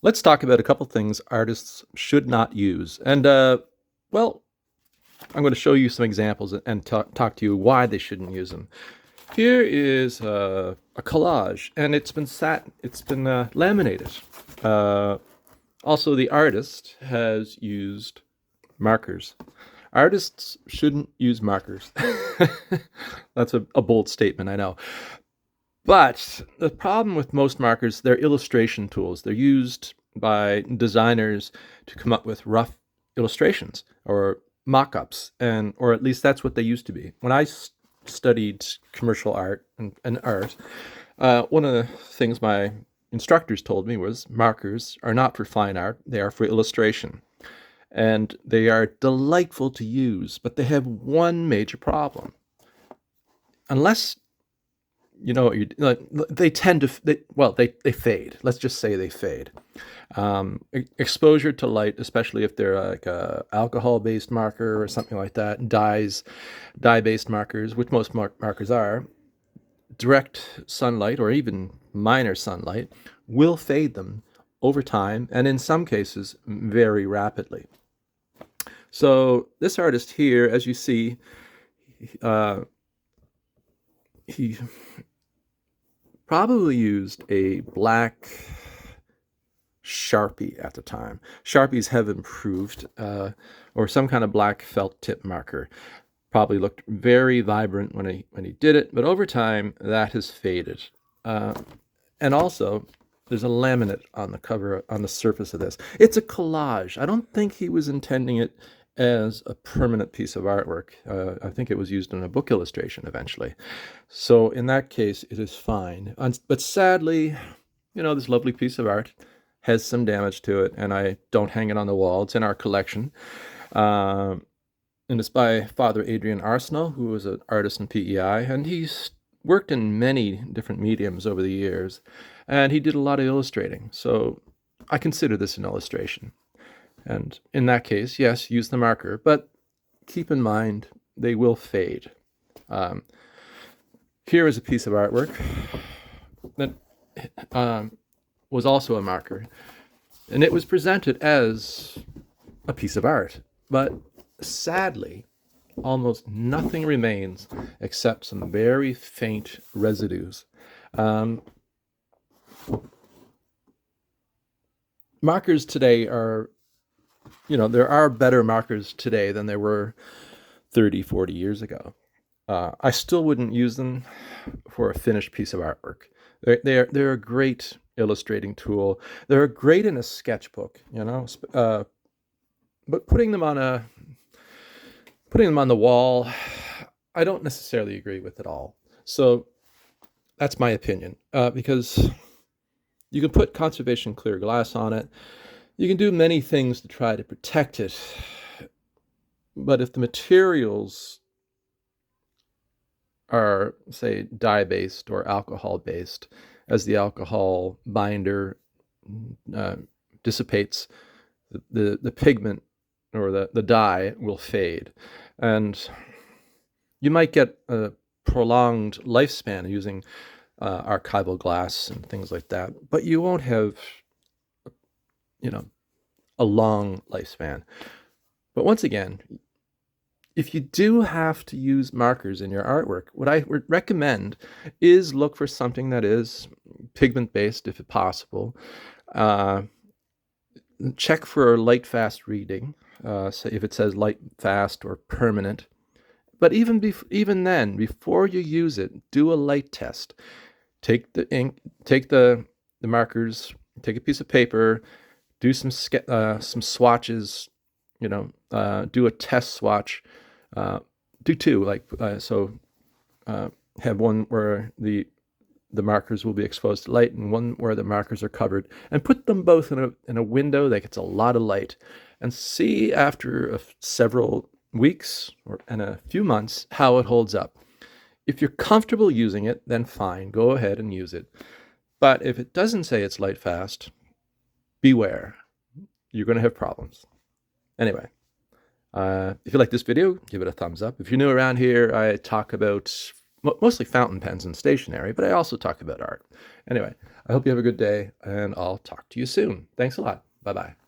Let's talk about a couple things artists should not use. Well, I'm going to show you some examples and talk to you why they shouldn't use them. Here is a collage, and it's been laminated. Uh, Also, the artist has used markers. Artists shouldn't use markers. That's a bold statement, I know. But the problem with most markers, they're illustration tools. They're used by designers to come up with rough illustrations or mock-ups, and or at least that's what they used to be. When I studied commercial art and art, one of the things my instructors told me was markers are not for fine art, they are for illustration. And they are delightful to use, but they have one major problem. Unless you know, like, they tend to they fade. Let's just say they fade. Exposure to light, especially if they're like a alcohol-based marker or something like that, dye-based markers, which most markers are, direct sunlight or even minor sunlight will fade them over time, and in some cases very rapidly. So this artist here, as you see, uh, he probably used a black Sharpie at the time. Sharpies have improved, or some kind of black felt tip marker. Probably looked very vibrant when he did it, but over time that has faded. And also, there's a laminate on the cover, on the surface of this. It's a collage. I don't think he was intending it as a permanent piece of artwork. I think it was used in a book illustration eventually. So in that case, it is fine. But sadly, this lovely piece of art has some damage to it, and I don't hang it on the wall. It's in our collection. And it's by Father Adrian Arsenault, who was an artist in PEI, and he's worked in many different mediums over the years, and he did a lot of illustrating. So I consider this an illustration. And in that case, yes, use the marker, but keep in mind they will fade. Here is a piece of artwork that was also a marker, and it was presented as a piece of art, but sadly, almost nothing remains except some very faint residues. Markers today are, there are better markers today than there were 30, 40 years ago. I still wouldn't use them for a finished piece of artwork. They're a great illustrating tool. They're great in a sketchbook, but putting them on the wall, I don't necessarily agree with at all. So that's my opinion, because you can put conservation clear glass on it. You can do many things to try to protect it. But if the materials are, say, dye-based or alcohol-based, as the alcohol binder dissipates, the pigment or the dye will fade. And you might get a prolonged lifespan using archival glass and things like that, but you won't have, a long lifespan. But once again, if you do have to use markers in your artwork, what I would recommend is look for something that is pigment-based if possible. Check for light fast reading, say if it says light fast or permanent. But even then, before you use it, do a light test. Take the ink, take the markers, take a piece of paper, do some swatches, do a test swatch. Do two, have one where the markers will be exposed to light and one where the markers are covered, and put them both in a window that gets a lot of light, and see after several weeks and a few months how it holds up. If you're comfortable using it, then fine, go ahead and use it. But if it doesn't say it's light fast, beware. You're going to have problems. Anyway, if you like this video, give it a thumbs up. If you're new around here, I talk about mostly fountain pens and stationery, but I also talk about art. Anyway, I hope you have a good day, and I'll talk to you soon. Thanks a lot. Bye bye.